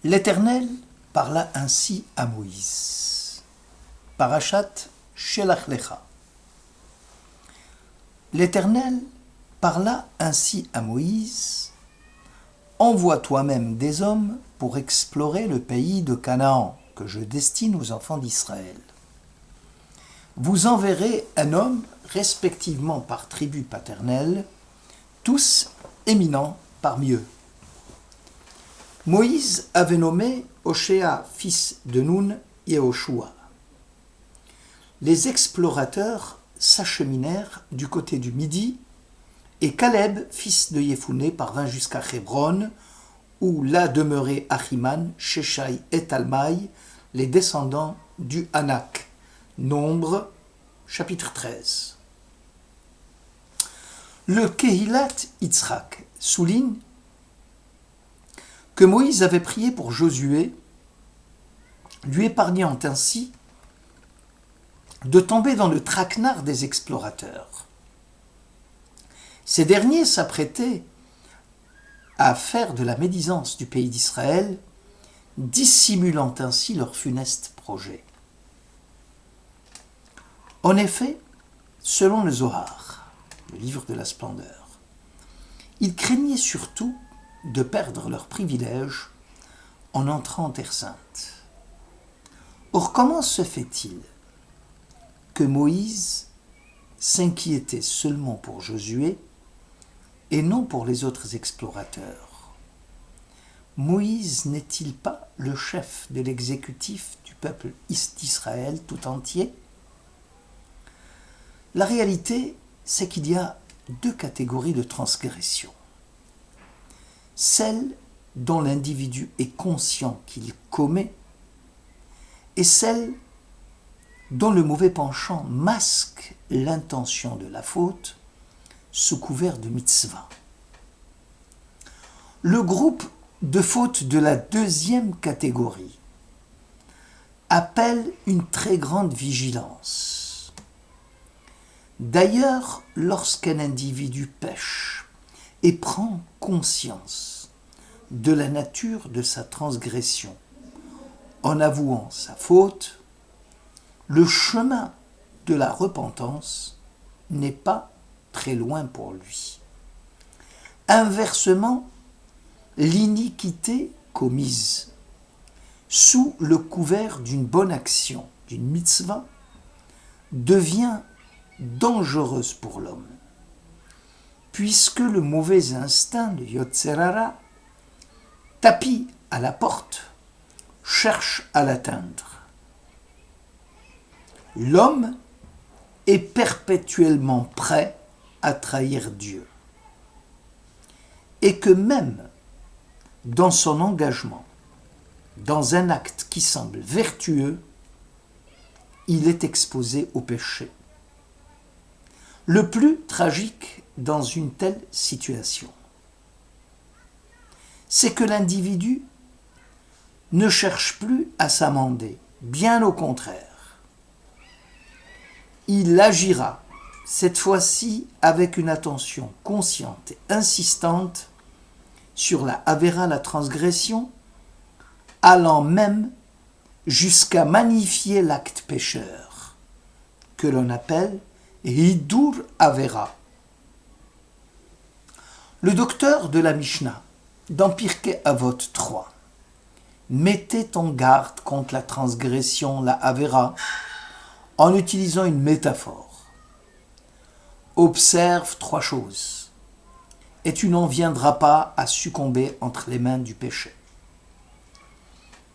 L'Éternel parla ainsi à Moïse. Parashat Shelach Lecha. L'Éternel parla ainsi à Moïse. Envoie toi-même des hommes pour explorer le pays de Canaan que je destine aux enfants d'Israël. Vous enverrez un homme respectivement par tribu paternelle, tous éminents parmi eux. Moïse avait nommé Oshéa, fils de Nun, et Yehoshua. Les explorateurs s'acheminèrent du côté du Midi, et Caleb, fils de Yéphoné, parvint jusqu'à Hébron, où là demeuraient Achiman, Sheshai et Talmaï, les descendants du Hanak. Nombre, chapitre 13. Le Kehilat Yitzhak souligne que Moïse avait prié pour Josué, lui épargnant ainsi de tomber dans le traquenard des explorateurs. Ces derniers s'apprêtaient à faire de la médisance du pays d'Israël, dissimulant ainsi leur funeste projet. En effet, selon le Zohar, le livre de la splendeur, ils craignaient surtout de perdre leurs privilèges en entrant en Terre Sainte. Or, comment se fait-il que Moïse s'inquiétait seulement pour Josué et non pour les autres explorateurs? Moïse n'est-il pas le chef de l'exécutif du peuple d'Israël tout entier? La réalité, c'est qu'il y a deux catégories de transgression. Celle dont l'individu est conscient qu'il commet et celle dont le mauvais penchant masque l'intention de la faute sous couvert de mitzvah. Le groupe de fautes de la deuxième catégorie appelle une très grande vigilance. D'ailleurs, lorsqu'un individu pêche et prend conscience de la nature de sa transgression en avouant sa faute, le chemin de la repentance n'est pas très loin pour lui. Inversement, l'iniquité commise sous le couvert d'une bonne action, d'une mitzvah, devient dangereuse pour l'homme, puisque le mauvais instinct, le Yotzer Hara, tapis à la porte, cherche à l'atteindre. L'homme est perpétuellement prêt à trahir Dieu, et que même dans son engagement, dans un acte qui semble vertueux, il est exposé au péché. Le plus tragique dans une telle situation, c'est que l'individu ne cherche plus à s'amender, bien au contraire. Il agira, cette fois-ci avec une attention consciente et insistante sur la avéra, la transgression, allant même jusqu'à magnifier l'acte pécheur, que l'on appelle Hidur Avera. Le docteur de la Mishnah, dans Pirkei Avot 3, mettait en garde contre la transgression, la Avera, en utilisant une métaphore. Observe trois choses, et tu n'en viendras pas à succomber entre les mains du péché.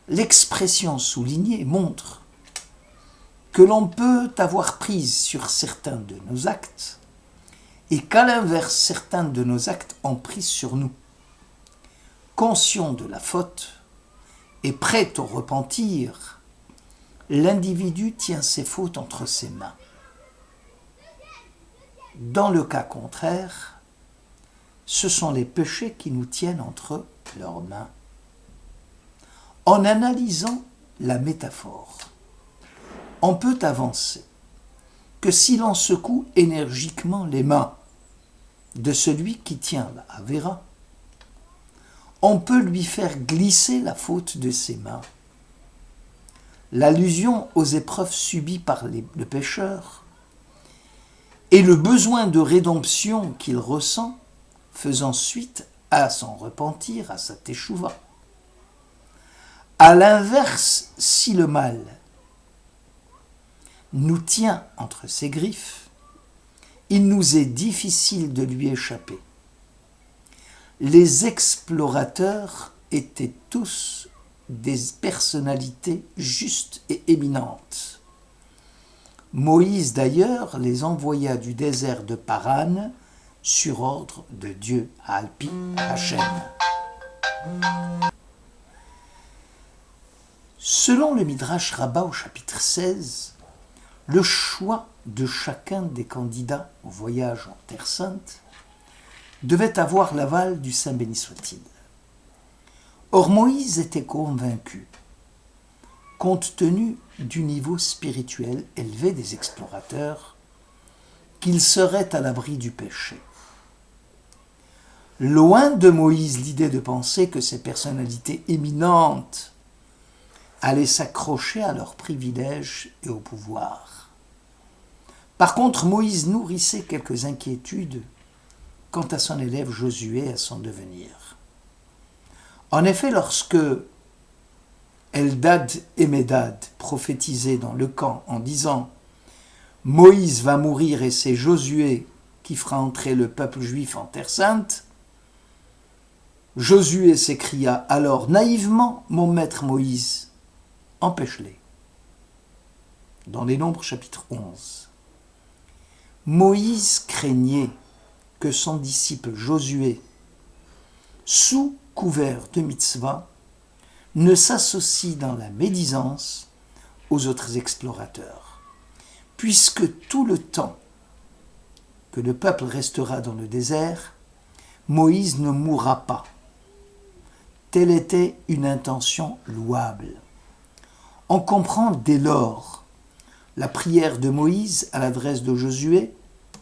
L'expression soulignée montre que l'on peut avoir prise sur certains de nos actes et qu'à l'inverse, certains de nos actes ont prise sur nous. Conscient de la faute et prêt au repentir, l'individu tient ses fautes entre ses mains. Dans le cas contraire, ce sont les péchés qui nous tiennent entre leurs mains. En analysant la métaphore, on peut avancer que si l'on secoue énergiquement les mains de celui qui tient la Avera, on peut lui faire glisser la faute de ses mains. L'allusion aux épreuves subies par le pécheur et le besoin de rédemption qu'il ressent, faisant suite à son repentir, à sa teshuva. À l'inverse, si le mal nous tient entre ses griffes, il nous est difficile de lui échapper. Les explorateurs étaient tous des personnalités justes et éminentes. Moïse d'ailleurs les envoya du désert de Paran sur ordre de Dieu, Alpi Hachem. Selon le Midrash Rabbah au chapitre 16, le choix de chacun des candidats au voyage en Terre Sainte devait avoir l'aval du Saint béni soit-il. Or Moïse était convaincu, compte tenu du niveau spirituel élevé des explorateurs, qu'il serait à l'abri du péché. Loin de Moïse l'idée de penser que ces personnalités éminentes allaient s'accrocher à leurs privilèges et au pouvoir. Par contre, Moïse nourrissait quelques inquiétudes quant à son élève Josué et à son devenir. En effet, lorsque Eldad et Médad prophétisaient dans le camp en disant « Moïse va mourir et c'est Josué qui fera entrer le peuple juif en Terre Sainte », Josué s'écria alors naïvement « Mon maître Moïse, empêche-les ». Dans les Nombres chapitre 11. Moïse craignait que son disciple Josué, sous couvert de mitzvah, ne s'associe dans la médisance aux autres explorateurs, puisque tout le temps que le peuple restera dans le désert, Moïse ne mourra pas. Telle était une intention louable. On comprend dès lors la prière de Moïse à l'adresse de Josué,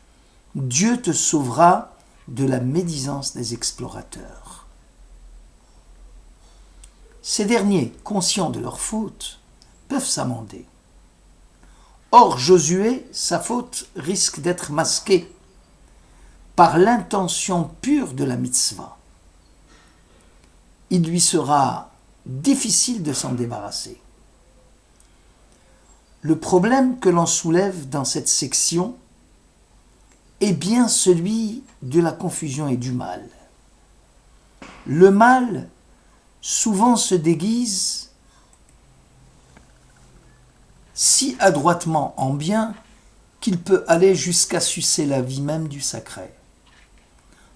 « Dieu te sauvera de la médisance des explorateurs ». Ces derniers, conscients de leur faute, peuvent s'amender. Or, Josué, sa faute risque d'être masquée par l'intention pure de la mitzvah. Il lui sera difficile de s'en débarrasser. Le problème que l'on soulève dans cette section est bien celui de la confusion et du mal. Le mal souvent se déguise si adroitement en bien qu'il peut aller jusqu'à sucer la vie même du sacré.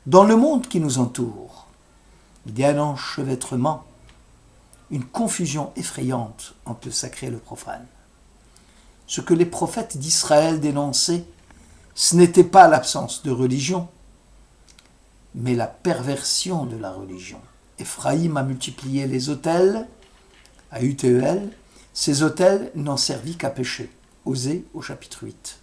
Dans le monde qui nous entoure, il y a un enchevêtrement, une confusion effrayante entre le sacré et le profane. Ce que les prophètes d'Israël dénonçaient, ce n'était pas l'absence de religion, mais la perversion de la religion. Éphraïm a multiplié les autels, à UTEL, ces autels n'ont servi qu'à pécher. Osée au chapitre 8.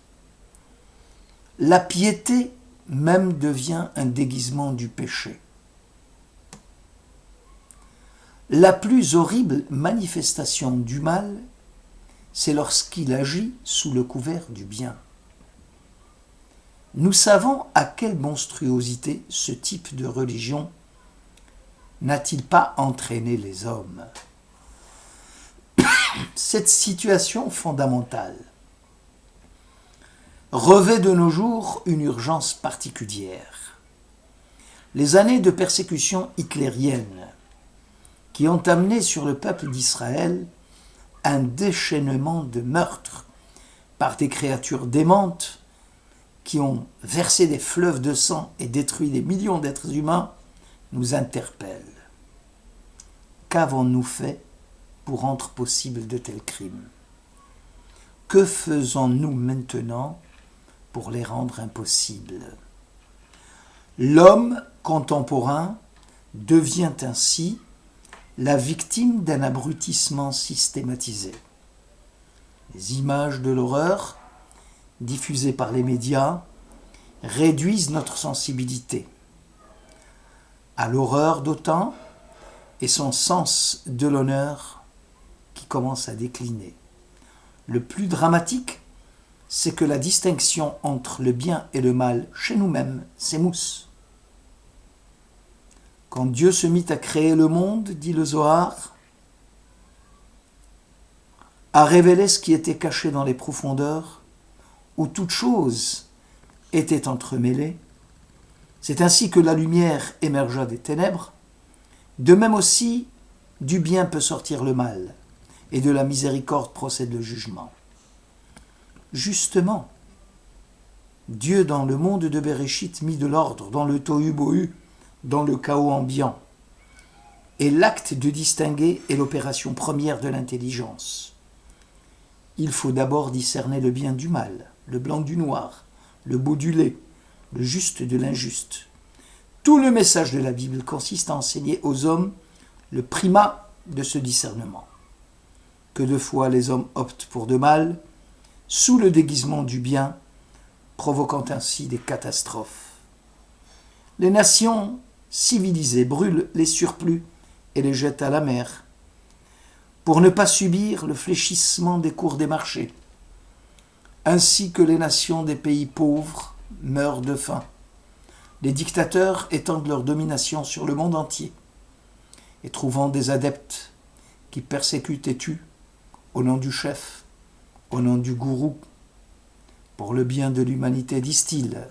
La piété même devient un déguisement du péché. La plus horrible manifestation du mal, c'est lorsqu'il agit sous le couvert du bien. Nous savons à quelle monstruosité ce type de religion n'a-t-il pas entraîné les hommes. Cette situation fondamentale revêt de nos jours une urgence particulière. Les années de persécution hitlérienne qui ont amené sur le peuple d'Israël un déchaînement de meurtres par des créatures démentes qui ont versé des fleuves de sang et détruit des millions d'êtres humains, nous interpellent. Qu'avons-nous fait pour rendre possible de tels crimes? Que faisons-nous maintenant pour les rendre impossibles? L'homme contemporain devient ainsi la victime d'un abrutissement systématisé. Les images de l'horreur, diffusées par les médias, réduisent notre sensibilité à l'horreur d'autant et son sens de l'honneur qui commence à décliner. Le plus dramatique, c'est que la distinction entre le bien et le mal, chez nous-mêmes, s'émousse. Quand Dieu se mit à créer le monde, dit le Zohar, à révéler ce qui était caché dans les profondeurs, où toute chose était entremêlée, c'est ainsi que la lumière émergea des ténèbres. De même aussi, du bien peut sortir le mal, et de la miséricorde procède le jugement. Justement, Dieu dans le monde de Béréchit mit de l'ordre dans le tohu-bohu, dans le chaos ambiant. Et l'acte de distinguer est l'opération première de l'intelligence. Il faut d'abord discerner le bien du mal, le blanc du noir, le beau du laid, le juste de l'injuste. Tout le message de la Bible consiste à enseigner aux hommes le primat de ce discernement. Que de fois les hommes optent pour de mal, sous le déguisement du bien, provoquant ainsi des catastrophes. Les nations civilisées brûlent les surplus et les jettent à la mer, pour ne pas subir le fléchissement des cours des marchés, ainsi que les nations des pays pauvres meurent de faim. Les dictateurs étendent leur domination sur le monde entier, et trouvant des adeptes qui persécutent et tuent, au nom du chef, au nom du gourou, pour le bien de l'humanité, disent-ils.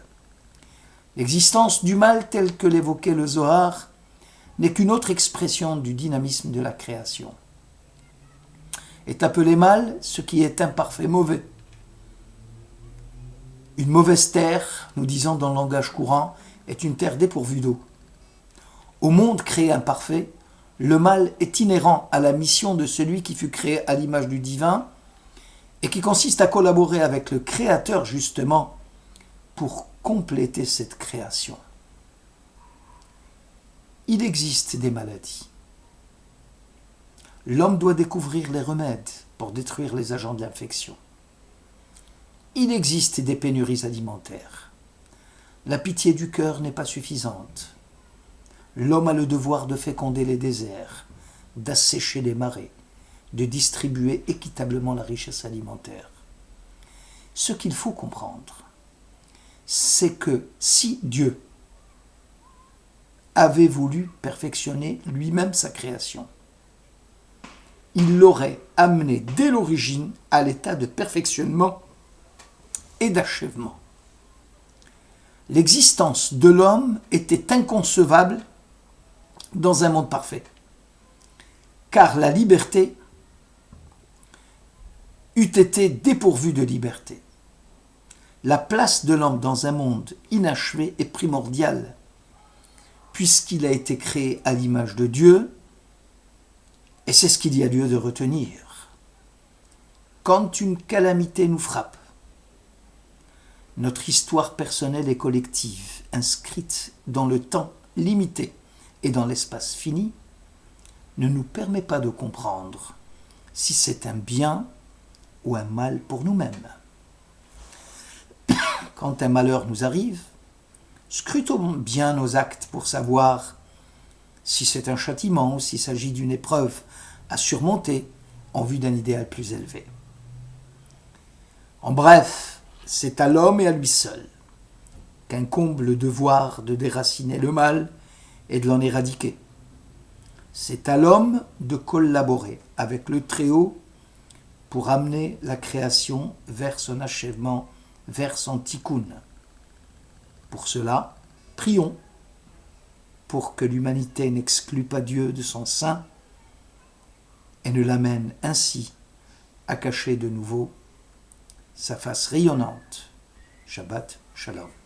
L'existence du mal tel que l'évoquait le Zohar n'est qu'une autre expression du dynamisme de la création. Est appelé mal ce qui est imparfait, mauvais. Une mauvaise terre, nous disons dans le langage courant, est une terre dépourvue d'eau. Au monde créé imparfait, le mal est inhérent à la mission de celui qui fut créé à l'image du divin et qui consiste à collaborer avec le Créateur justement pour compléter cette création. Il existe des maladies. L'homme doit découvrir les remèdes pour détruire les agents de l'infection. Il existe des pénuries alimentaires. La pitié du cœur n'est pas suffisante. L'homme a le devoir de féconder les déserts, d'assécher les marais, de distribuer équitablement la richesse alimentaire. Ce qu'il faut comprendre, c'est que si Dieu avait voulu perfectionner lui-même sa création, il l'aurait amené dès l'origine à l'état de perfectionnement et d'achèvement. L'existence de l'homme était inconcevable dans un monde parfait, car la liberté eût été dépourvue de liberté. La place de l'homme dans un monde inachevé est primordiale, puisqu'il a été créé à l'image de Dieu, et c'est ce qu'il y a lieu de retenir. Quand une calamité nous frappe, notre histoire personnelle et collective, inscrite dans le temps limité et dans l'espace fini, ne nous permet pas de comprendre si c'est un bien ou un mal pour nous-mêmes. Quand un malheur nous arrive, scrutons bien nos actes pour savoir si c'est un châtiment ou s'il s'agit d'une épreuve à surmonter en vue d'un idéal plus élevé. En bref, c'est à l'homme et à lui seul qu'incombe le devoir de déraciner le mal et de l'en éradiquer. C'est à l'homme de collaborer avec le Très-Haut pour amener la création vers son achèvement, vers son tikkun. Pour cela, prions pour que l'humanité n'exclue pas Dieu de son sein et ne l'amène ainsi à cacher de nouveau sa face rayonnante. Shabbat Shalom.